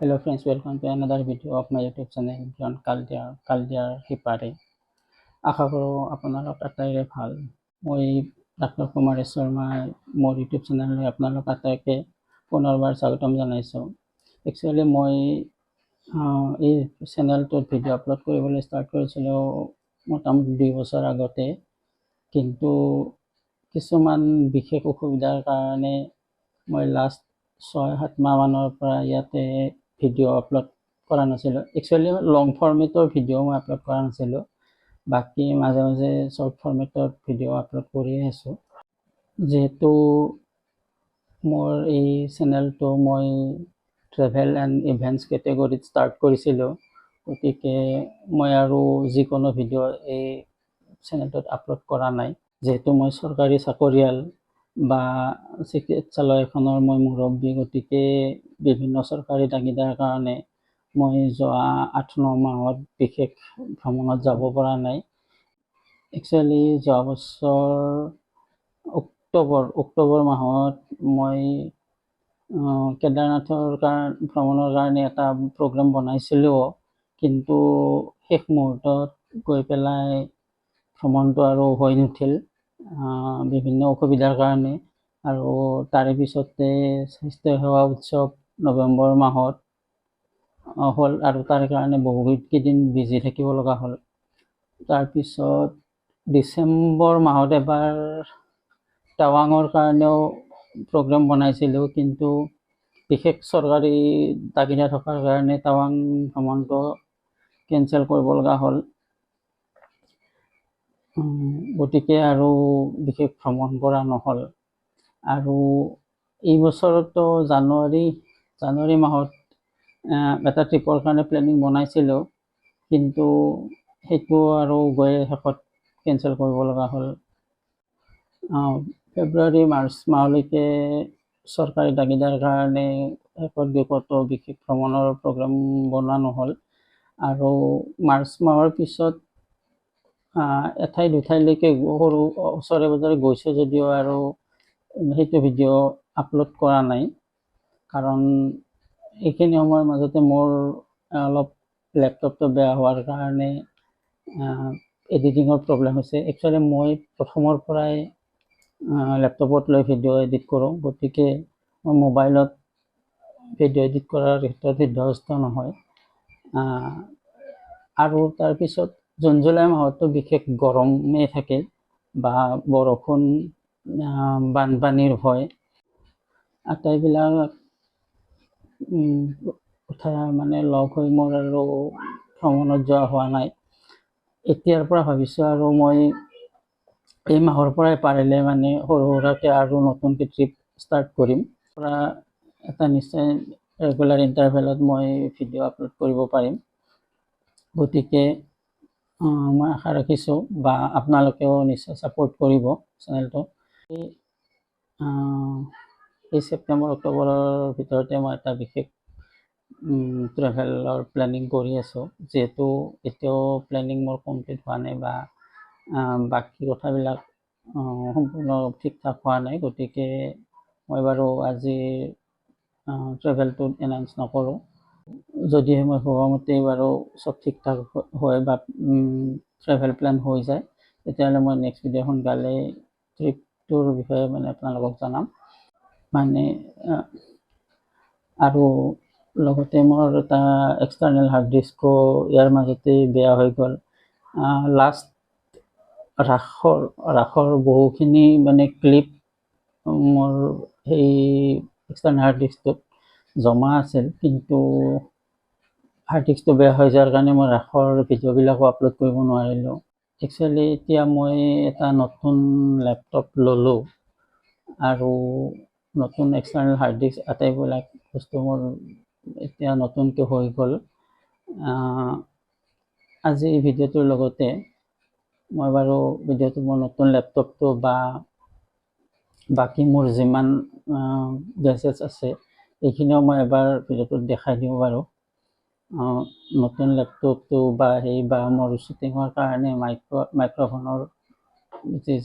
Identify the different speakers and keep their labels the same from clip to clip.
Speaker 1: Hello friends, welcome to another video of my YouTube channel Beyond Kaldiar Hipare. আশা কৰোঁ আপোনালোক আটাইৰে ভাল। মই ডাক্তৰ কুমাৰেশ শৰ্মাই মোৰ ইউটিউব চেনেললৈ আপোনালোক আটাইকে পুনৰবাৰ স্বাগতম জনাইছোঁ। একচুৱেলি মই এই চেনেলটোত ভিডিঅ' আপলোড কৰিবলৈ ষ্টাৰ্ট কৰিছিলোঁ মোটামুটি 2 বছৰ আগতে, কিন্তু কিছুমান বিশেষ অসুবিধাৰ কাৰণে মই লাষ্ট 6-7 মাহমানৰ পৰা ইয়াতে ভিডিঅ' আপলোড কৰা নাছিলোঁ। একচুৱেলি লং ফৰ্মেটৰ ভিডিঅ' মই আপলোড কৰা নাছিলোঁ, বাকী মাজে মাজে শ্বৰ্ট ফৰ্মেটত ভিডিঅ' আপলোড কৰি আছোঁ। যিহেতু মোৰ এই চেনেলটো মই ট্ৰেভেল এণ্ড ইভেণ্টছ কেটেগৰীত ষ্টাৰ্ট কৰিছিলোঁ, গতিকে মই আৰু যিকোনো ভিডিঅ' এই চেনেলটোত আপলোড কৰা নাই। যিহেতু মই চৰকাৰী চাকৰিয়াল বা চিকিৎসালয় এখনৰ মই মুৰব্বী, গতিকে বিভিন্ন চৰকাৰী তাগিদাৰ কাৰণে মই যোৱা 8-9 মাহত বিশেষ ভ্ৰমণত যাব পৰা নাই। একচুৱেলি যোৱা বছৰ অক্টোবৰ মাহত মই কেদাৰনাথৰ ভ্ৰমণৰ কাৰণে এটা প্ৰগ্ৰাম বনাইছিলোঁ, কিন্তু শেষ মুহূৰ্তত গৈ পেলাই ভ্ৰমণটো আৰু হৈ নুঠিল বিভিন্ন অসুবিধাৰ কাৰণে। আৰু তাৰে পিছতে স্বাস্থ্যসেৱা উৎসৱ নৱেম্বৰ মাহত হ'ল আৰু তাৰ কাৰণে বহুকেইদিন বিজি থাকিব লগা হ'ল। তাৰপিছত ডিচেম্বৰ মাহত এবাৰ টাৱাঙৰ কাৰণেও প্ৰগ্ৰাম বনাইছিলোঁ, কিন্তু বিশেষ চৰকাৰী তাগিদা থকাৰ কাৰণে টাৱাং ভ্ৰমণটো কেঞ্চেল কৰিব লগা হ'ল। গতিকে আৰু বিশেষ ভ্ৰমণ কৰা নহ'ল। আৰু এই বছৰতো জানুৱাৰী মাহত এটা ট্ৰিপৰ কাৰণে প্লেনিং বনাইছিলোঁ, কিন্তু সেইটো আৰু গৈ শেষত কেঞ্চেল কৰিব লগা হ'ল। ফেব্ৰুৱাৰী মাৰ্চ মাহলৈকে চৰকাৰী তাগিদাৰ কাৰণে শেষত বিশেষ ভ্ৰমণৰ প্ৰগ্ৰাম বনোৱা নহ'ল। আৰু মাৰ্চ মাহৰ পিছত এঠাই দুঠাইলৈকে সৰু ওচৰে পাজৰে গৈছোঁ যদিও আৰু সেইটো ভিডিঅ' আপলোড কৰা নাই, কাৰণ এইখিনি সময়ৰ মাজতে মোৰ অলপ লেপটপটো বেয়া হোৱাৰ কাৰণে এডিটিঙৰ প্ৰব্লেম হৈছে। একচুৱেলি মই প্ৰথমৰ পৰাই লেপটপত লৈ ভিডিঅ' এডিট কৰোঁ, গতিকে মই মোবাইলত ভিডিঅ' এডিট কৰাৰ ক্ষেত্ৰত সিদ্ধহস্ত নহয়। আৰু তাৰপিছত জুন-জুলাই মাহতো বিশেষ গৰমেই থাকে বা বৰষুণ বানপানীৰ ভয়, আটাইবিলাক কথা মানে লগ হৈ মোৰ আৰু ভ্ৰমণত যোৱা হোৱা নাই। এতিয়াৰ পৰা ভাবিছোঁ আৰু মই এই মাহৰ পৰাই পাৰিলে মানে সৰু সুৰাকৈ আৰু নতুনকৈ ট্ৰিপ ষ্টাৰ্ট কৰিম। পৰা এটা নিশ্চয় ৰেগুলাৰ ইণ্টাৰভেলত মই ভিডিঅ' আপলোড কৰিব পাৰিম। গতিকে মই আশা ৰাখিছোঁ বা আপোনালোকেও নিশ্চয় ছাপোৰ্ট কৰিব চেনেলটো। এই ছেপ্টেম্বৰ অক্টোবৰৰ ভিতৰতে মই এটা বিশেষ ট্ৰেভেলৰ প্লেনিং কৰি আছোঁ, যিহেতু এতিয়াও প্লেনিং মোৰ কমপ্লিট হোৱা নাই বা বাকী কথাবিলাক সম্পূৰ্ণ ঠিক ঠাক হোৱা নাই। গতিকে মই বাৰু আজি ট্ৰেভেলটোত এনাউন্স নকৰোঁ। যদিহে মই ভবামতে বাৰু চব ঠিক ঠাক হয় বা ট্ৰেভেল প্লেন হৈ যায়, তেতিয়াহ'লে মই নেক্সট ভিডিঅ' সোনকালে ট্ৰিপটোৰ বিষয়ে মানে আপোনালোকক জনাম। মানে আৰু লগতে মোৰ এটা এক্সটাৰ্নেল হাৰ্ড ডিস্কো ইয়াৰ মাজতে বেয়া হৈ গ'ল। লাষ্ট ৰাসৰ বহুখিনি মানে ক্লিপ মোৰ সেই এক্সটাৰ্নেল হাৰ্ড ডিস্কটোত জমা আছিল, কিন্তু হাৰ্ড ডিস্কটো বেয়া হৈ যোৱাৰ কাৰণে মই ৰাসৰ ভিডিঅ'বিলাকো আপলোড কৰিব নোৱাৰিলোঁ। একচুৱেলি এতিয়া মই এটা নতুন লেপটপ ল'লোঁ আৰু নতুন এক্সটাৰ্নেল হাৰ্ড ডিস্ক আটাইবিলাক বস্তু মোৰ এতিয়া নতুনকৈ হৈ গ'ল। আজি এই ভিডিঅ'টোৰ লগতে মই বাৰু ভিডিঅ'টো মোৰ নতুন লেপটপটো বা বাকী মোৰ যিমান গেজেটছ আছে এইখিনিও মই এবাৰ ভিডিঅ'টোত দেখাই দিওঁ বাৰু। নতুন লেপটপটো বা মোৰ শ্বুটিঙৰ কাৰণে মাইক্ৰফোনৰ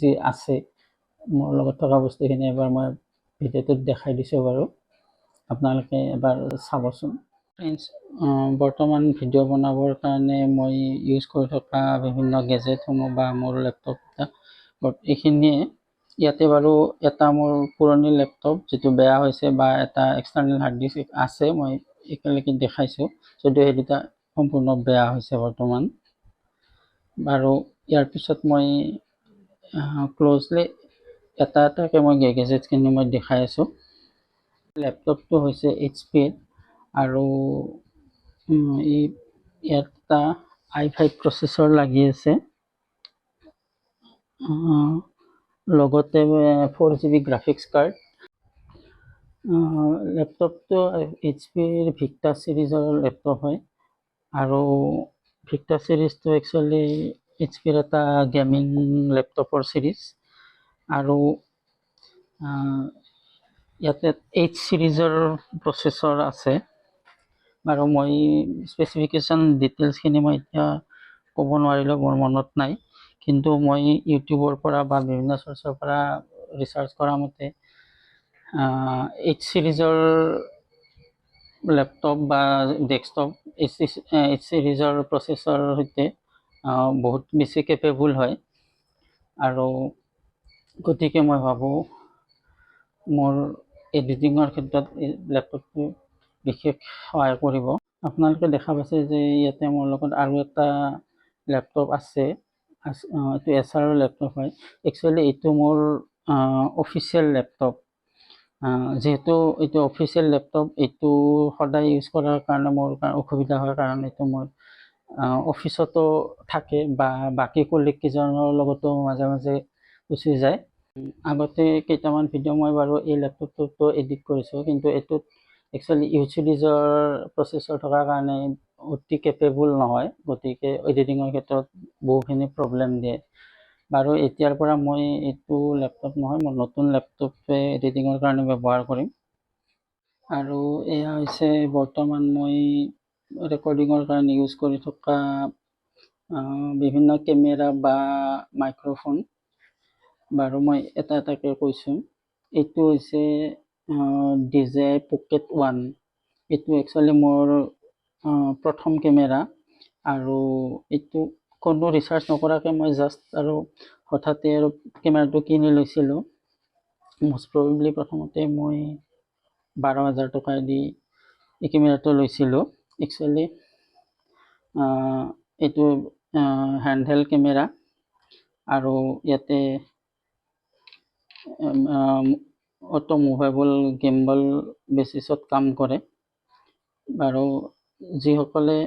Speaker 1: যি আছে মোৰ লগত থকা বস্তুখিনি এবাৰ মই ভিডিঅ'টোত দেখাই দিছোঁ বাৰু, আপোনালোকে এবাৰ চাবচোন। ফ্ৰেণ্ডছ, বৰ্তমান ভিডিঅ' বনাবৰ কাৰণে মই ইউজ কৰি থকা বিভিন্ন গেজেটসমূহ বা মোৰ লেপটপ এইখিনিয়ে। ইয়াতে বাৰু এটা মোৰ পুৰণি লেপটপ যিটো বেয়া হৈছে বা এটা এক্সটাৰ্নেল হাৰ্ড ডিস্ক আছে, মই একেলগে দেখাইছোঁ, যদিও সেই দুটা সম্পূৰ্ণ বেয়া হৈছে বৰ্তমান। বাৰু ইয়াৰ পিছত মই ক্ল'জলি এটা এটাকৈ মই গেজেটখিনি মই দেখাই আছোঁ। লেপটপটো হৈছে HP আৰু ইয়াত এটা i5 প্ৰচেছৰ লাগি আছে, লগতে 4GB গ্ৰাফিক্স কাৰ্ড। লেপটপটো HPৰ ভিক্টা ছিৰিজৰ লেপটপ হয় আৰু ভিক্টা ছিৰিজটো একচুৱেলি HPৰ এটা গেমিং লেপটপৰ ছিৰিজ। আৰু ইয়াতে H ছিৰিজৰ প্ৰচেছৰ আছে। আৰু মই স্পেচিফিকেশ্যন ডিটেইলছখিনি মই এতিয়া ক'ব নোৱাৰিলোঁ, মোৰ মনত নাই, কিন্তু মই ইউটিউবৰ পৰা বা বিভিন্ন চ'ৰ্চৰ পৰা ৰিচাৰ্চ কৰা মতে H ছিৰিজৰ লেপটপ বা ডেস্কটপ H ছিৰিজৰ প্ৰচেছৰ সৈতে বহুত বেছি কেপেবল হয়, আৰু গতিকে মই ভাবোঁ মোৰ এডিটিঙৰ ক্ষেত্ৰত এই লেপটপটো বিশেষ সহায় কৰিব। আপোনালোকে দেখা পাইছে যে ইয়াতে মোৰ লগত আৰু এটা লেপটপ আছে, এইটো এচাৰৰ লেপটপ হয়। একচুৱেলি এইটো মোৰ অফিচিয়েল লেপটপ। যিহেতু এইটো অফিচিয়েল লেপটপ, এইটো সদায় ইউজ কৰাৰ কাৰণে মোৰ অসুবিধা হয়, কাৰণ এইটো মোৰ অফিচতো থাকে বা বাকী কলিগ কেইজনৰ লগতো মাজে মাজে গুচি যায়। আগতে কেইটামান ভিডিঅ' মই বাৰু এই লেপটপটোতো এডিট কৰিছোঁ, কিন্তু এইটোত একচুৱেলি H ছিৰিজৰ প্ৰচেছৰ থকাৰ কাৰণে অতি কেপেবল নহয়, গতিকে এডিটিঙৰ ক্ষেত্ৰত বহুখিনি প্ৰব্লেম দিয়ে। বাৰু এতিয়াৰ পৰা মই এইটো লেপটপ নহয়, মই নতুন লেপটপে এডিটিঙৰ কাৰণে ব্যৱহাৰ কৰিম। আৰু এয়া হৈছে বৰ্তমান মই ৰেকৰ্ডিঙৰ কাৰণে ইউজ কৰি থকা বিভিন্ন কেমেৰা বা মাইক্ৰ'ফোন। বাৰু মই এটা এটাকৈ কৈছোঁ। এইটো হৈছে DJI Pocket One। এইটো একচুৱেলি মোৰ প্ৰথম কেমেৰা, আৰু এইটো কোনো ৰিচাৰ্চ নকৰাকৈ মই জাষ্ট আৰু হঠাতে আৰু কেমেৰাটো কিনি লৈছিলোঁ। মষ্ট প্ৰবেবলি প্ৰথমতে মই 12,000 টকা দি এই কেমেৰাটো লৈছিলোঁ। একচুৱেলি এইটো হেণ্ডহেল্ড কেমেৰা, আৰু ইয়াতে অটো মুভেবল গিম্বল বেচিছত কাম কৰে। বাৰু যিসকলে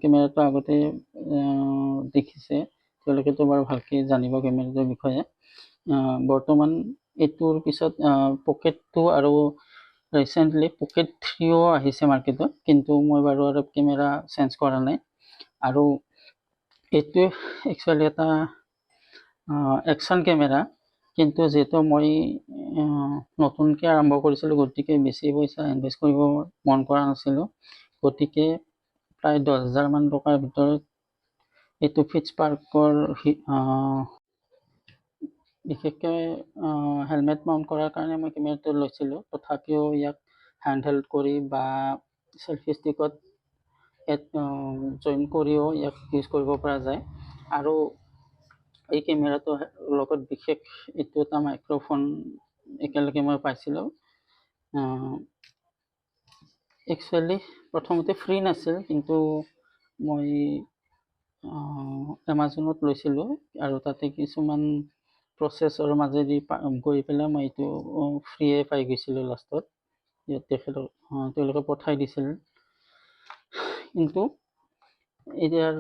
Speaker 1: কেমেৰাটো আগতে দেখিছে তেওঁলোকেতো বাৰু ভালকৈ জানিব কেমেৰাটোৰ বিষয়ে। বৰ্তমান এইটোৰ পিছত পকেট 2 আৰু ৰিচেণ্টলি পকেট 3ও আহিছে মাৰ্কেটত, কিন্তু মই বাৰু আৰু কেমেৰা চেঞ্জ কৰা নাই। আৰু এইটোৱে একচুৱেলি এটা একশ্যন কেমেৰা, কিন্তু যিহেতু মই নতুনকৈ আৰম্ভ কৰিছিলোঁ, গতিকে বেছি পইচা ইনভেষ্ট কৰিব মন কৰা নাছিলোঁ, গতিকে প্ৰায় 10,000 মান টকাৰ ভিতৰত এইটো ফিটছপাৰ্কৰ বিশেষকৈ হেলমেট মাউণ্ট কৰাৰ কাৰণে মই কেমেৰাটো লৈছিলোঁ। তথাপিও ইয়াক হেণ্ডহেল্ড কৰি বা চেল্ফি ষ্টিকত জইন কৰিও ইয়াক ইউজ কৰিব পৰা যায়। আৰু এই কেমেৰাটোৰ লগত বিশেষ এইটো এটা মাইক্ৰ'ফোন একেলগে মই পাইছিলোঁ। একচুৱেলি প্ৰথমতে ফ্ৰী নাছিল, কিন্তু মই এমাজনত লৈছিলোঁ, আৰু তাতে কিছুমান প্ৰচেছৰ মাজেদি গৈ পেলাই মই এইটো ফ্ৰীয়ে পাই গৈছিলোঁ লাষ্টত। তেওঁলোকে পঠাই দিছিল, কিন্তু ইয়াৰ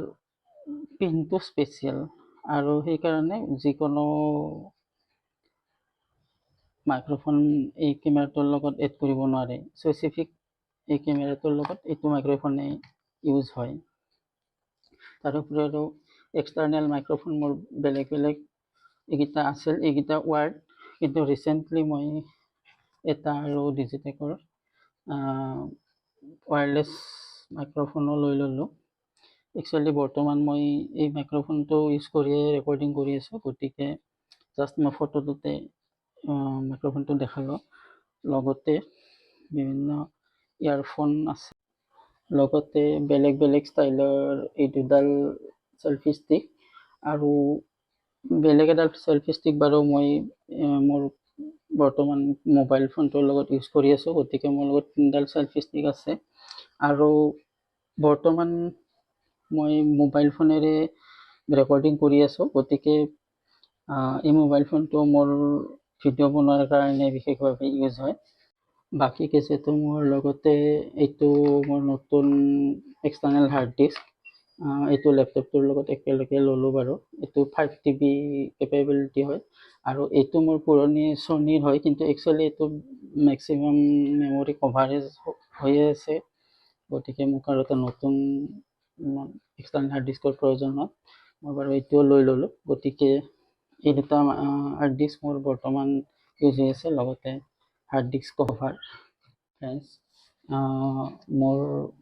Speaker 1: পিনটো স্পেচিয়েল, আৰু সেইকাৰণে যিকোনো মাইক্ৰ'ফোন এই কেমেৰাটোৰ লগত এড কৰিব নোৱাৰে। স্পেচিফিক এই কেমেৰাটোৰ লগত এইটো মাইক্ৰ'ফোনে ইউজ হয়। তাৰোপৰি আৰু এক্সটাৰ্নেল মাইক্ৰ'ফোন মোৰ বেলেগ বেলেগ এইকেইটা আছিল, এইকেইটা ৱাৰ্ড, কিন্তু ৰিচেণ্টলি মই এটা আৰু ডিজিটেকৰ ৱায়াৰলেছ মাইক্ৰ'ফোনো লৈ ল'লোঁ। একচুৱেলি বৰ্তমান মই এই মাইক্ৰ'ফোনটো ইউজ কৰিয়ে ৰেকৰ্ডিং কৰি আছোঁ, গতিকে জাষ্ট মই ফটোটোতে মাইক্ৰ'ফোনটো দেখালোঁ। লগতে বিভিন্ন ইয়াৰফোন আছে। লগতে বেলেগ বেলেগ ষ্টাইলৰ এই দুডাল চেলফি ষ্টিক আৰু বেলেগ এডাল চেলফি ষ্টিক বাৰু মই মোৰ বৰ্তমান মোবাইল ফোনটোৰ লগত ইউজ কৰি আছোঁ, গতিকে মোৰ লগত 3ডাল চেলফি ষ্টিক আছে। আৰু বৰ্তমান মই মোবাইল ফোনেৰে ৰেকৰ্ডিং কৰি আছোঁ, গতিকে এই মোবাইল ফোনটো মোৰ ভিডিঅ' বনোৱাৰ কাৰণে বিশেষভাৱে ইউজ হয়। বাকী কেছেটো মোৰ লগতে এইটো মোৰ নতুন এক্সটাৰ্নেল হাৰ্ড ডিস্ক, এইটো লেপটপটোৰ লগত একেলগে ল'লোঁ বাৰু। এইটো 5TB কেপেবিলিটি হয় আৰু এইটো মোৰ পুৰণি ছনীৰ হয়, কিন্তু একচুৱেলি এইটো মেক্সিমাম মেমৰি কভাৰেজ হৈয়ে আছে, গতিকে মোক আৰু এটা নতুন এক্সটাৰ্নেল হাৰ্ড ডিস্কৰ প্ৰয়োজন হয়। মই বাৰু এইটোও লৈ ল'লোঁ, গতিকে এই দুটা হাৰ্ড ডিস্ক মোৰ বৰ্তমান ইউজ হৈ আছে, লগতে হাৰ্ড ডিস্ক কভাৰ। ফ্ৰেণ্ডছ, মোৰ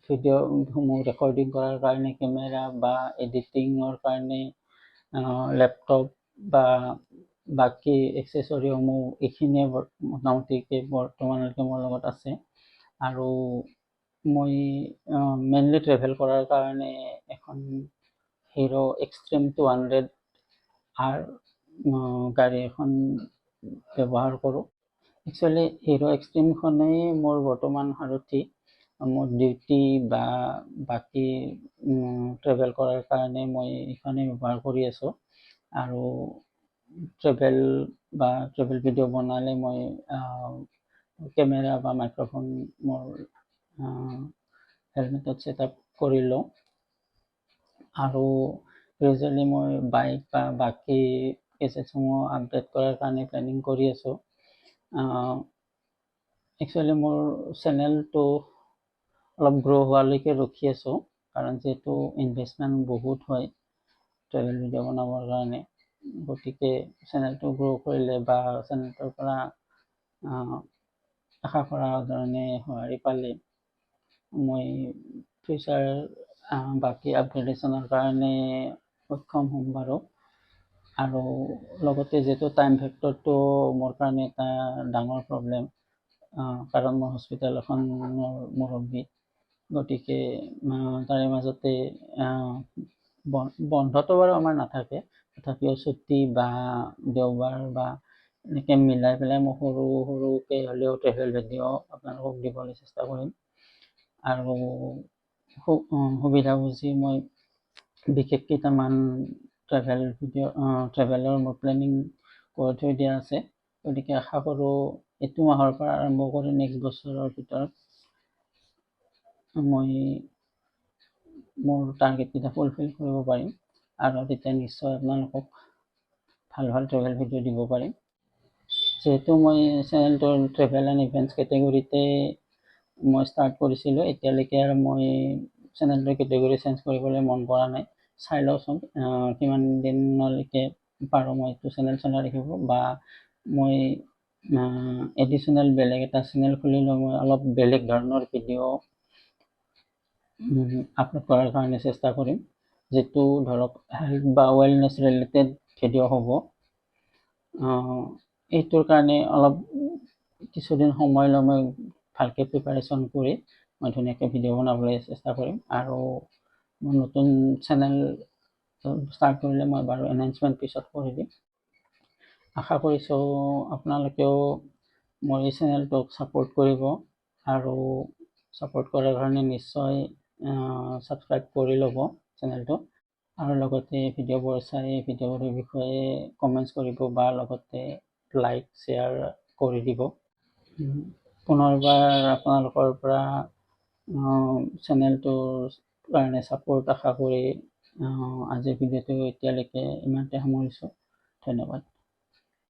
Speaker 1: ভিডিঅ'সমূহ ৰেকৰ্ডিং কৰাৰ কাৰণে কেমেৰা বা এডিটিঙৰ কাৰণে লেপটপ বা বাকী এক্সেচৰিসমূহ এইখিনিয়ে মোটামুটি বৰ্তমানলৈকে মোৰ লগত আছে। আৰু মই মেইনলি ট্ৰেভেল কৰাৰ কাৰণে এখন হিৰো এক্সট্ৰিম 200R গাড়ী এখন ব্যৱহাৰ কৰোঁ। একচুৱেলি হিৰো এক্সট্ৰিমখনেই মোৰ বৰ্তমান সাৰথি। মোৰ ডিউটি বা বাকী ট্ৰেভেল কৰাৰ কাৰণে মই এইখনেই ব্যৱহাৰ কৰি আছোঁ। আৰু ট্ৰেভেল ভিডিঅ' বনালে মই কেমেৰা বা মাইক্ৰফোন মোৰ হেলমেটত ছেট আপ কৰি লওঁ। আৰু ইউজুৱেলি মই বাইক বা বাকী কেছেটসমূহ আপডেট কৰাৰ কাৰণে প্লেনিং কৰি আছোঁ। একচুৱেলি মোৰ চেনেলটো অলপ গ্ৰ' হোৱালৈকে ৰখি আছোঁ, কাৰণ যিহেতু ইনভেষ্টমেণ্ট বহুত হয় ট্ৰেভেল ভিডিঅ' বনাবৰ কাৰণে, গতিকে চেনেলটো গ্ৰ' কৰিলে বা চেনেলটোৰ পৰা আশা কৰা ধৰণে সঁহাৰি পালে মই ফিউচাৰ বাকী আপগ্ৰেডেশ্যনৰ কাৰণে সক্ষম হ'ম বাৰু। আৰু লগতে যিহেতু টাইম ফেক্টৰটো মোৰ কাৰণে এটা ডাঙৰ প্ৰব্লেম, কাৰণ মোৰ হস্পিটেল এখনৰ মুৰব্বী, গতিকে তাৰে মাজতে বন্ধটো বাৰু আমাৰ নাথাকে, তথাপিও ছুটি বা দেওবাৰ বা এনেকৈ মিলাই পেলাই মই সৰুকৈ হ'লেও ট্ৰেভেল ভিডিঅ' আপোনালোকক দিবলৈ চেষ্টা কৰিম। আৰু সুবিধা বুজি মই বিশেষ কেইটামান ট্ৰেভেলৰ মোৰ প্লেনিং কৰি থৈ দিয়া আছে, গতিকে আশা কৰোঁ এইটো মাহৰ পৰা আৰম্ভ কৰি নেক্সট বছৰৰ ভিতৰত মই মোৰ টাৰ্গেটকেইটা ফুলফিল কৰিব পাৰিম, আৰু তেতিয়া নিশ্চয় আপোনালোকক ভাল ভাল ট্ৰেভেল ভিডিঅ' দিব পাৰিম। যিহেতু মই চেনেলটোৰ ট্ৰেভেল এণ্ড ইভেণ্টছ কেটেগৰীতে মই ষ্টাৰ্ট কৰিছিলোঁ, এতিয়ালৈকে আৰু মই চেনেলটোৰ কেটেগৰী চেঞ্জ কৰিবলৈ মন কৰা নাই। চাই লওঁচোন কিমান দিনলৈকে পাৰোঁ মই এইটো চেনেল চলাই ৰাখিব, বা মই এডিশ্যনেল বেলেগ এটা চেনেল খুলি লৈ মই অলপ বেলেগ ধৰণৰ ভিডিঅ' আপলোড কৰাৰ কাৰণে চেষ্টা কৰিম, যিটো ধৰক হেল্থ বা ৱেলনেছ ৰিলেটেড ভিডিঅ' হ'ব। এইটোৰ কাৰণে অলপ কিছুদিন সময় লৈ মই ভালকৈ প্ৰিপাৰেশ্যন কৰি মই ধুনীয়াকৈ ভিডিঅ' বনাবলৈ চেষ্টা কৰিম। আৰু মোৰ নতুন চেনেল ষ্টাৰ্ট কৰিলে মই বাৰু এনাউন্সমেণ্ট পিছত কৰি দিম। আশা কৰিছোঁ আপোনালোকেও মোৰ এই চেনেলটোক ছাপোৰ্ট কৰিব, আৰু ছাপোৰ্ট কৰাৰ কাৰণে নিশ্চয় ছাবস্ক্ৰাইব কৰি ল'ব চেনেলটো, আৰু লগতে ভিডিঅ'বোৰ চাই ভিডিঅ'বোৰৰ বিষয়ে কমেণ্টছ কৰিব, বা লগতে লাইক শ্বেয়াৰ কৰি দিব। পুনৰবাৰ আপোনালোকৰ পৰা চেনেলটোৰ কাৰণে ছাপোৰ্ট আশা কৰি আজিৰ ভিডিঅ'টো এতিয়ালৈকে ইমানতে সামৰিছোঁ। ধন্যবাদ।